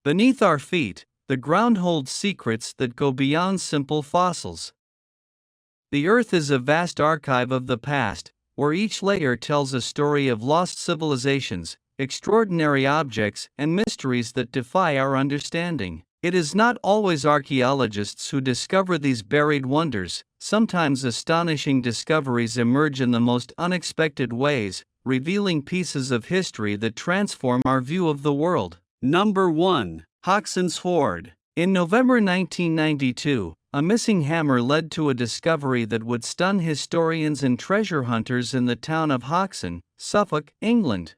Beneath our feet, the ground holds secrets that go beyond simple fossils. The Earth is a vast archive of the past, where each layer tells a story of lost civilizations, extraordinary objects, and mysteries that defy our understanding. It is not always archaeologists who discover these buried wonders. Sometimes astonishing discoveries emerge in the most unexpected ways, revealing pieces of history that transform our view of the world. Number 1. Hoxton's Hoard. In November 1992, a missing hammer led to a discovery that would stun historians and treasure hunters in the town of Hoxton, Suffolk, England.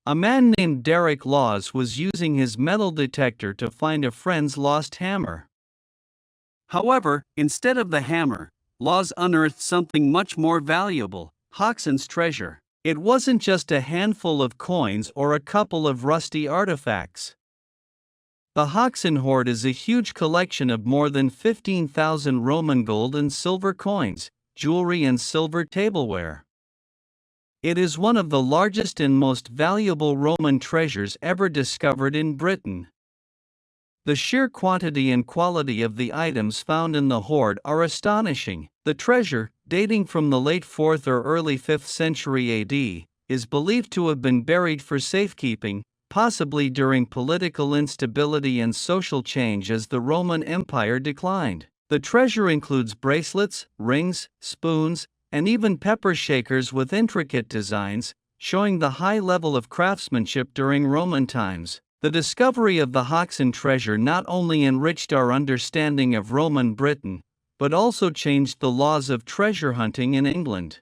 A man named Derek Laws was using his metal detector to find a friend's lost hammer. However, instead of the hammer, Laws unearthed something much more valuable: Hoxton's treasure. It wasn't just a handful of coins or a couple of rusty artifacts. The Hoxton hoard is a huge collection of more than 15,000 Roman gold and silver coins, jewelry, and silver tableware. It is one of the largest and most valuable Roman treasures ever discovered in Britain. The sheer quantity and quality of the items found in the hoard are astonishing. The treasure, dating from the late 4th or early 5th century AD, is believed to have been buried for safekeeping, possibly during political instability and social change as the Roman Empire declined. The treasure includes bracelets, rings, spoons, and even pepper shakers with intricate designs, showing the high level of craftsmanship during Roman times. The discovery of the Hoxton treasure not only enriched our understanding of Roman Britain, but also changed the laws of treasure hunting in England.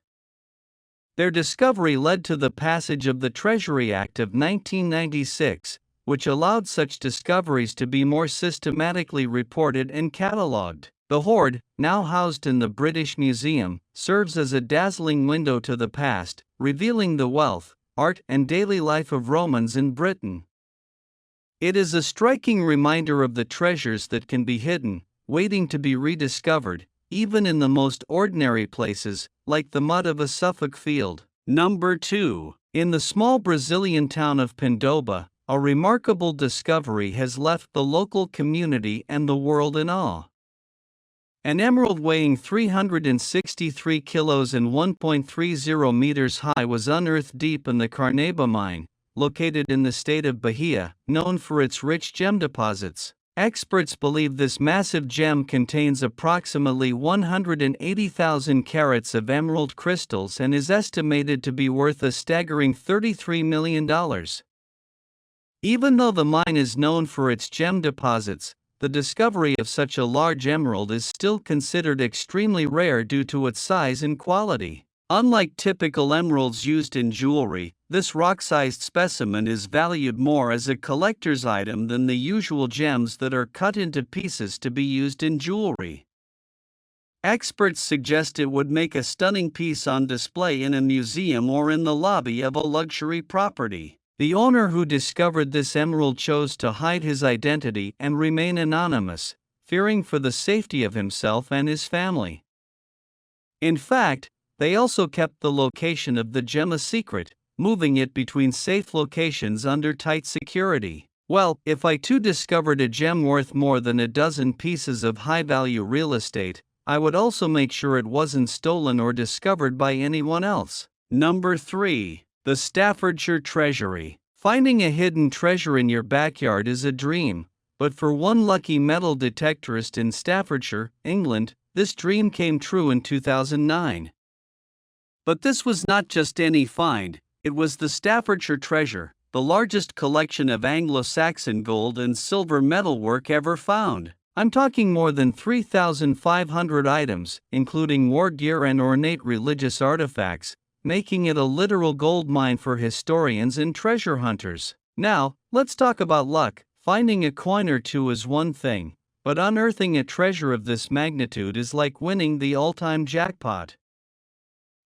Their discovery led to the passage of the Treasury Act of 1996, which allowed such discoveries to be more systematically reported and catalogued. The hoard, now housed in the British Museum, serves as a dazzling window to the past, revealing the wealth, art, and daily life of Romans in Britain. It is a striking reminder of the treasures that can be hidden, waiting to be rediscovered, even in the most ordinary places, like the mud of a Suffolk field. Number 2. In the small Brazilian town of Pindoba, a remarkable discovery has left the local community and the world in awe. An emerald weighing 363 kilos and 1.30 meters high was unearthed deep in the Carneba mine, located in the state of Bahia, known for its rich gem deposits. Experts believe this massive gem contains approximately 180,000 carats of emerald crystals and is estimated to be worth a staggering $33 million. Even though the mine is known for its gem deposits, the discovery of such a large emerald is still considered extremely rare due to its size and quality. Unlike typical emeralds used in jewelry, this rock-sized specimen is valued more as a collector's item than the usual gems that are cut into pieces to be used in jewelry. Experts suggest it would make a stunning piece on display in a museum or in the lobby of a luxury property. The owner who discovered this emerald chose to hide his identity and remain anonymous, fearing for the safety of himself and his family. In fact, they also kept the location of the gem a secret, moving it between safe locations under tight security. Well, if I too discovered a gem worth more than a dozen pieces of high-value real estate, I would also make sure it wasn't stolen or discovered by anyone else. Number 3. The Staffordshire Treasury. Finding a hidden treasure in your backyard is a dream, but for one lucky metal detectorist in Staffordshire, England, this dream came true in 2009. But this was not just any find, it was the Staffordshire treasure, the largest collection of Anglo-Saxon gold and silver metalwork ever found. I'm talking more than 3,500 items, including war gear and ornate religious artifacts, making it a literal gold mine for historians and treasure hunters. Now, let's talk about luck. Finding a coin or two is one thing, but unearthing a treasure of this magnitude is like winning the all-time jackpot.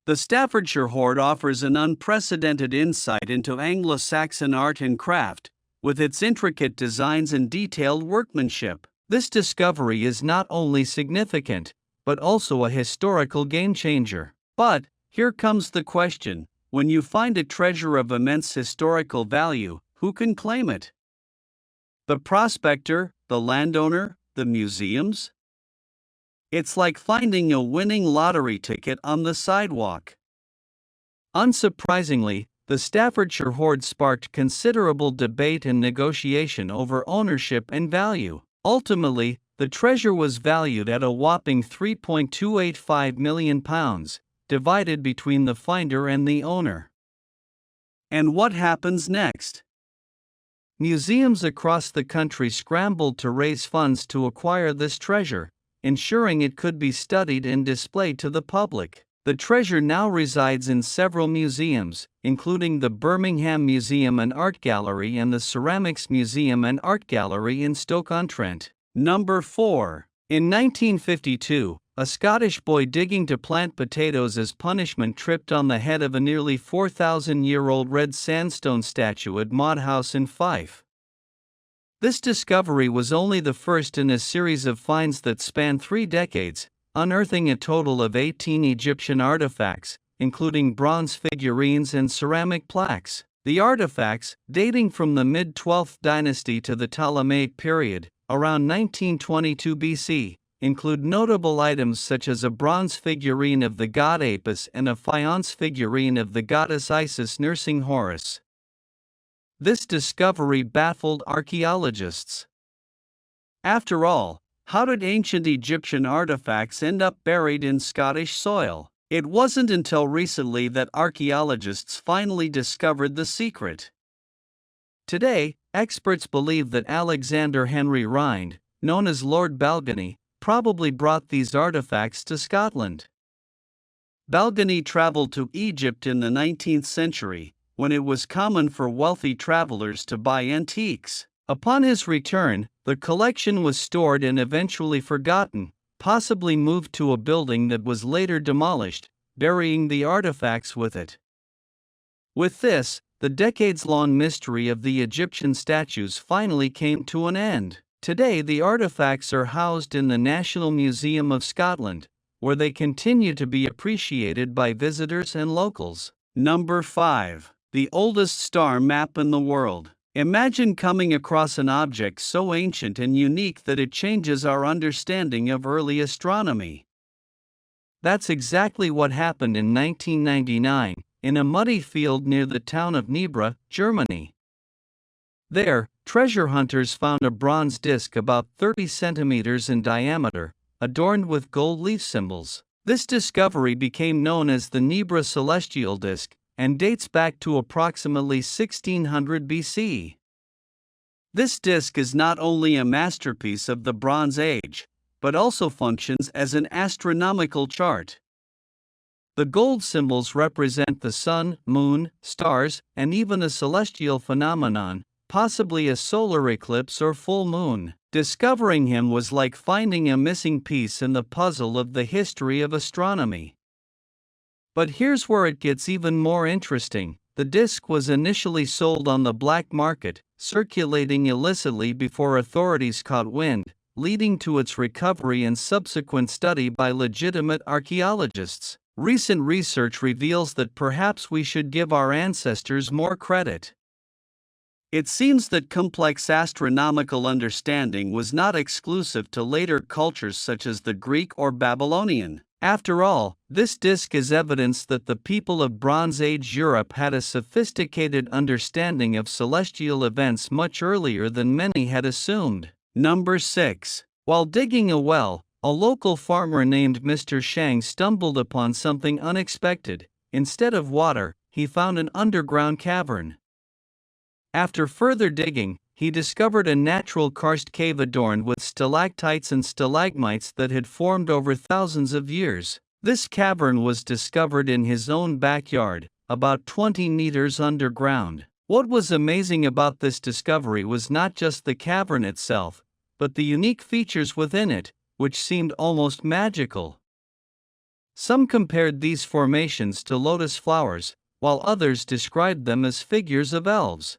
The Staffordshire hoard offers an unprecedented insight into Anglo-Saxon art and craft, with its intricate designs and detailed workmanship. This discovery is not only significant, but also a historical game-changer. But here comes the question: when you find a treasure of immense historical value, who can claim it? The prospector, the landowner, the museums? It's like finding a winning lottery ticket on the sidewalk. Unsurprisingly, the Staffordshire hoard sparked considerable debate and negotiation over ownership and value. Ultimately, the treasure was valued at a whopping £3.285 million, divided between the finder and the owner. And what happens next? Museums across the country scrambled to raise funds to acquire this treasure, ensuring it could be studied and displayed to the public. The treasure now resides in several museums, including the Birmingham Museum and Art Gallery and the Ceramics Museum and Art Gallery in Stoke-on-Trent. Number 4. In 1952, a Scottish boy digging to plant potatoes as punishment tripped on the head of a nearly 4,000-year-old red sandstone statue at Maud House in Fife. This discovery was only the first in a series of finds that span 3 decades, unearthing a total of 18 Egyptian artifacts, including bronze figurines and ceramic plaques. The artifacts, dating from the mid-12th dynasty to the Ptolemaic period, around 1922 BC, include notable items such as a bronze figurine of the god Apis and a faience figurine of the goddess Isis nursing Horus. This discovery baffled archaeologists. After all, how did ancient Egyptian artifacts end up buried in Scottish soil? It wasn't until recently that archaeologists finally discovered the secret. Today, experts believe that Alexander Henry Rhind, known as Lord Balgony, probably brought these artifacts to Scotland. Balgony traveled to Egypt in the 19th century, when it was common for wealthy travelers to buy antiques. Upon his return, the collection was stored and eventually forgotten, possibly moved to a building that was later demolished, burying the artifacts with it. With this, the decades-long mystery of the Egyptian statues finally came to an end. Today, the artifacts are housed in the National Museum of Scotland, where they continue to be appreciated by visitors and locals. Number 5. The oldest star map in the world. Imagine coming across an object so ancient and unique that it changes our understanding of early astronomy. That's exactly what happened in 1999, in a muddy field near the town of Nebra, Germany. There, treasure hunters found a bronze disc about 30 centimeters in diameter, adorned with gold leaf symbols. This discovery became known as the Nebra celestial disc, and dates back to approximately 1600 BC. This disc is not only a masterpiece of the Bronze Age, but also functions as an astronomical chart. The gold symbols represent the sun, moon, stars, and even a celestial phenomenon, possibly a solar eclipse or full moon. Discovering him was like finding a missing piece in the puzzle of the history of astronomy. But here's where it gets even more interesting. The disc was initially sold on the black market, circulating illicitly before authorities caught wind, leading to its recovery and subsequent study by legitimate archaeologists. Recent research reveals that perhaps we should give our ancestors more credit. It seems that complex astronomical understanding was not exclusive to later cultures such as the Greek or Babylonian. After all, this disc is evidence that the people of Bronze Age Europe had a sophisticated understanding of celestial events much earlier than many had assumed. Number 6. While digging a well, a local farmer named Mr. Shang stumbled upon something unexpected. Instead of water, he found an underground cavern. After further digging, he discovered a natural karst cave adorned with stalactites and stalagmites that had formed over thousands of years. This cavern was discovered in his own backyard, about 20 meters underground. What was amazing about this discovery was not just the cavern itself, but the unique features within it, which seemed almost magical. Some compared these formations to lotus flowers, while others described them as figures of elves.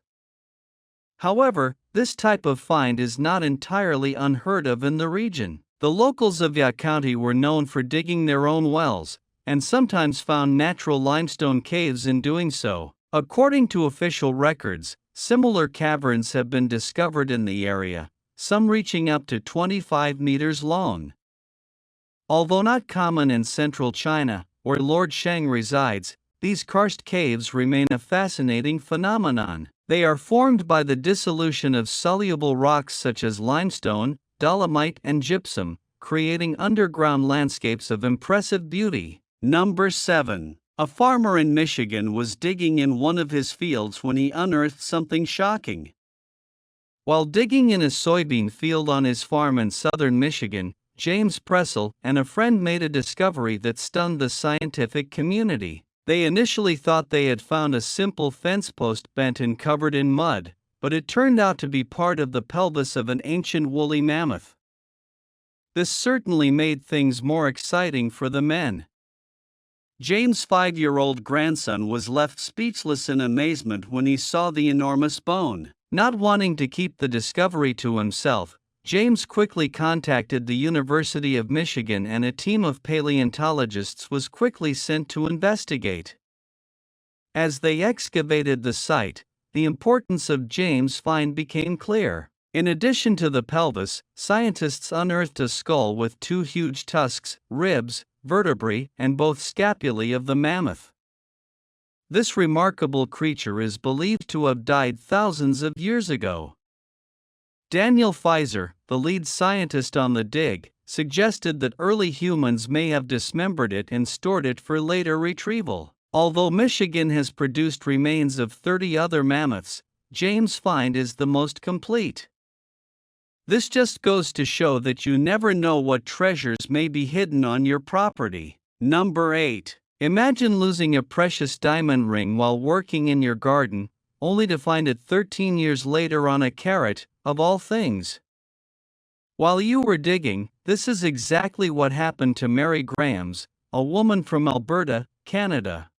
However, this type of find is not entirely unheard of in the region. The locals of Ya County were known for digging their own wells, and sometimes found natural limestone caves in doing so. According to official records, Similar caverns have been discovered in the area, some reaching up to 25 meters long. Although not common in central China, where Lord Shang resides, these karst caves remain a fascinating phenomenon. They are formed by the dissolution of soluble rocks such as limestone, dolomite, and gypsum, creating underground landscapes of impressive beauty. Number 7. A farmer in Michigan was digging in one of his fields when he unearthed something shocking. While digging in a soybean field on his farm in southern Michigan, James Pressel and a friend made a discovery that stunned the scientific community. They initially thought they had found a simple fence post bent and covered in mud, but it turned out to be part of the pelvis of an ancient woolly mammoth. This certainly made things more exciting for the men. James' 5-year-old grandson was left speechless in amazement when he saw the enormous bone. Not wanting to keep the discovery to himself, James quickly contacted the University of Michigan, and a team of paleontologists was quickly sent to investigate. As they excavated the site, the importance of James' find became clear. In addition to the pelvis, scientists unearthed a skull with 2 huge tusks, ribs, vertebrae, and both scapulae of the mammoth. This remarkable creature is believed to have died thousands of years ago. Daniel Pfizer, the lead scientist on the dig, suggested that early humans may have dismembered it and stored it for later retrieval. Although Michigan has produced remains of 30 other mammoths, James' find is the most complete. This just goes to show that you never know what treasures may be hidden on your property. Number 8. Imagine losing a precious diamond ring while working in your garden, only to find it 13 years later on a carrot, of all things. While you were digging, this is exactly what happened to Mary Grahams, a woman from Alberta, Canada.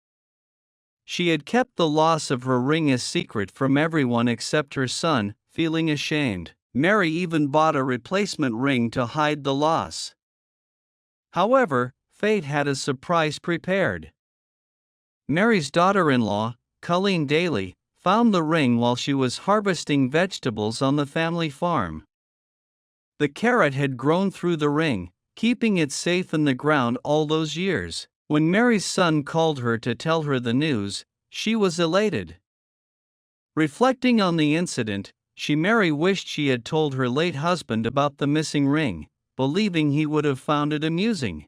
She had kept the loss of her ring a secret from everyone except her son, feeling ashamed. Mary even bought a replacement ring to hide the loss. However, fate had a surprise prepared. Mary's daughter-in-law, Colleen Daly, found the ring while she was harvesting vegetables on the family farm. The carrot had grown through the ring, keeping it safe in the ground all those years. When Mary's son called her to tell her the news, she was elated. Reflecting on the incident, Mary wished she had told her late husband about the missing ring, believing he would have found it amusing.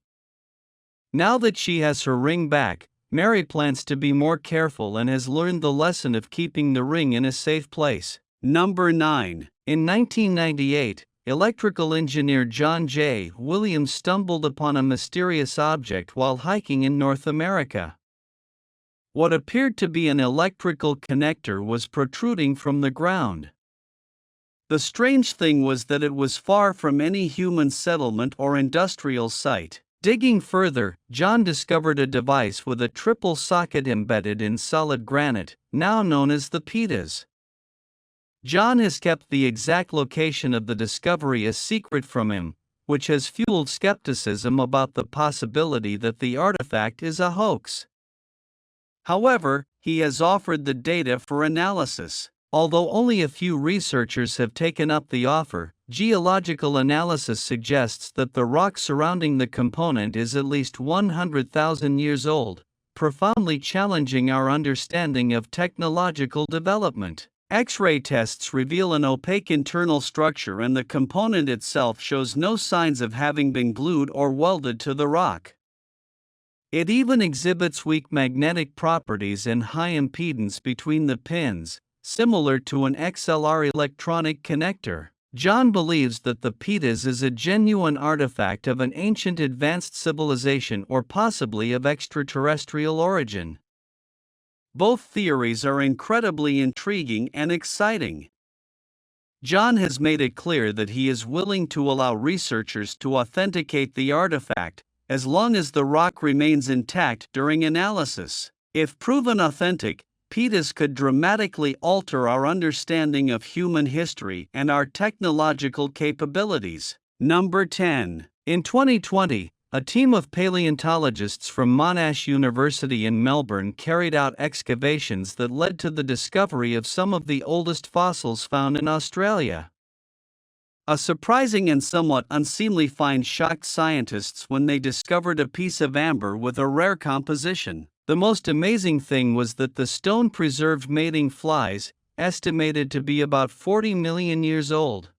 Now that she has her ring back, Mary plans to be more careful and has learned the lesson of keeping the ring in a safe place. Number 9. In 1998, electrical engineer John J. Williams stumbled upon a mysterious object while hiking in North America. What appeared to be an electrical connector was protruding from the ground. The strange thing was that it was far from any human settlement or industrial site. Digging further, John discovered a device with a triple socket embedded in solid granite, now known as the pitas. John has kept the exact location of the discovery a secret from him, which has fueled skepticism about the possibility that the artifact is a hoax. However, he has offered the data for analysis. Although only a few researchers have taken up the offer, geological analysis suggests that the rock surrounding the component is at least 100,000 years old, profoundly challenging our understanding of technological development. X-ray tests reveal an opaque internal structure, and the component itself shows no signs of having been glued or welded to the rock. It even exhibits weak magnetic properties and high impedance between the pins, similar to an XLR electronic connector. John believes that the pitas is a genuine artifact of an ancient advanced civilization or possibly of extraterrestrial origin. Both theories are incredibly intriguing and exciting. John has made it clear that he is willing to allow researchers to authenticate the artifact, as long as the rock remains intact during analysis. If proven authentic, pitas could dramatically alter our understanding of human history and our technological capabilities. Number 10. In 2020, A team of paleontologists from Monash University in Melbourne carried out excavations that led to the discovery of some of the oldest fossils found in Australia. A surprising and somewhat unseemly find shocked scientists when they discovered a piece of amber with a rare composition. The most amazing thing was that the stone preserved mating flies, estimated to be about 40 million years old.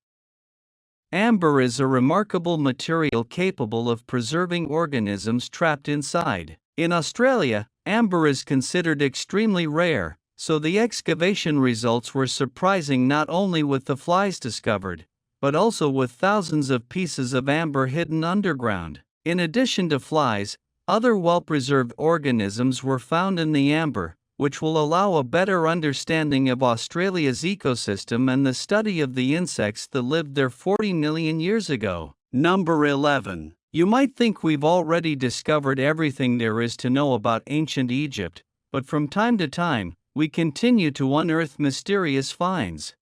Amber is a remarkable material capable of preserving organisms trapped inside. In Australia, amber is considered extremely rare, so the excavation results were surprising not only with the flies discovered, but also with thousands of pieces of amber hidden underground. In addition to flies, other well-preserved organisms were found in the amber, which will allow a better understanding of Australia's ecosystem and the study of the insects that lived there 40 million years ago. Number 11. You might think we've already discovered everything there is to know about ancient Egypt, but from time to time, we continue to unearth mysterious finds.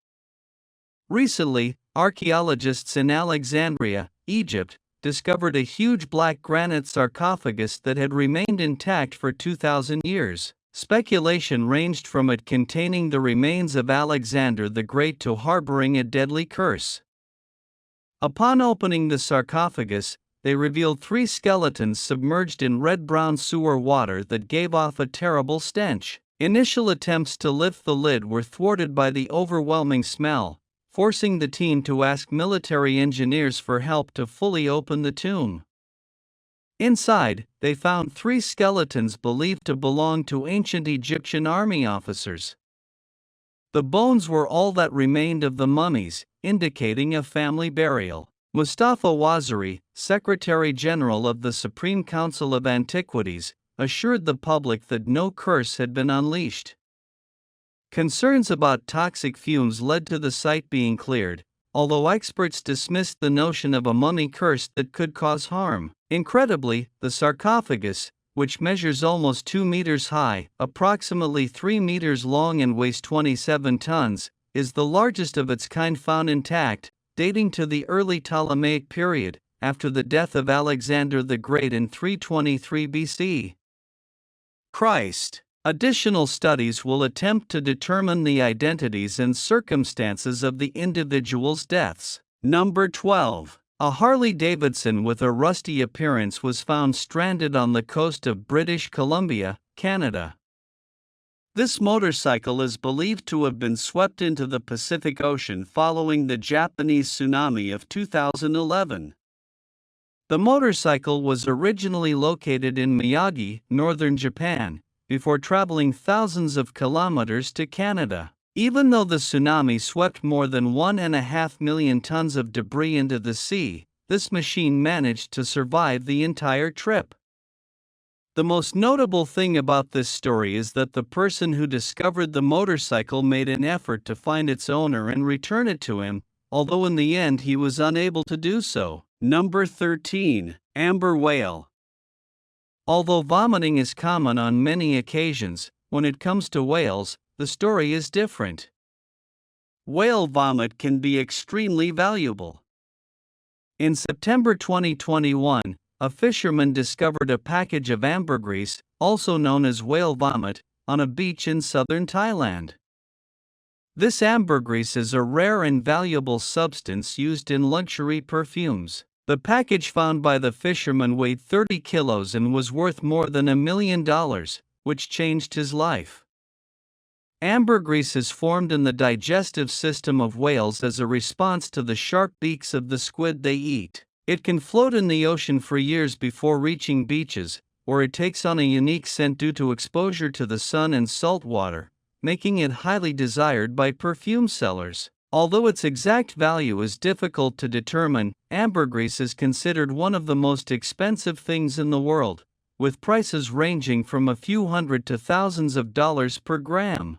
Recently, archaeologists in Alexandria, Egypt, discovered a huge black granite sarcophagus that had remained intact for 2,000 years. Speculation ranged from it containing the remains of Alexander the Great to harboring a deadly curse. Upon opening the sarcophagus, they revealed 3 skeletons submerged in red-brown sewer water that gave off a terrible stench. Initial attempts to lift the lid were thwarted by the overwhelming smell, forcing the team to ask military engineers for help to fully open the tomb. Inside, they found 3 skeletons believed to belong to ancient Egyptian army officers. The bones were all that remained of the mummies, indicating a family burial. Mustafa Waziri, Secretary General of the Supreme Council of Antiquities, assured the public that no curse had been unleashed. Concerns about toxic fumes led to the site being cleared, although experts dismissed the notion of a mummy curse that could cause harm. Incredibly, the sarcophagus, which measures almost 2 meters high, approximately 3 meters long and weighs 27 tons, is the largest of its kind found intact, dating to the early Ptolemaic period, after the death of Alexander the Great in 323 BC. Christ. Additional studies will attempt to determine the identities and circumstances of the individuals' deaths. Number 12. A Harley-Davidson with a rusty appearance was found stranded on the coast of British Columbia, Canada. This motorcycle is believed to have been swept into the Pacific Ocean following the Japanese tsunami of 2011. The motorcycle was originally located in Miyagi, northern Japan, before traveling thousands of kilometers to Canada. Even though the tsunami swept more than 1.5 million tons of debris into the sea, this machine managed to survive the entire trip. The most notable thing about this story is that the person who discovered the motorcycle made an effort to find its owner and return it to him, although in the end he was unable to do so. Number 13. Amber whale. Although vomiting is common on many occasions, when it comes to whales, the story is different. Whale vomit can be extremely valuable. In September 2021, a fisherman discovered a package of ambergris, also known as whale vomit, on a beach in southern Thailand. This ambergris is a rare and valuable substance used in luxury perfumes. The package found by the fisherman weighed 30 kilos and was worth more than $1 million, which changed his life. Ambergris is formed in the digestive system of whales as a response to the sharp beaks of the squid they eat. It can float in the ocean for years before reaching beaches, where it takes on a unique scent due to exposure to the sun and salt water, making it highly desired by perfume sellers. Although its exact value is difficult to determine, ambergris is considered one of the most expensive things in the world, with prices ranging from a few hundred to thousands of dollars per gram.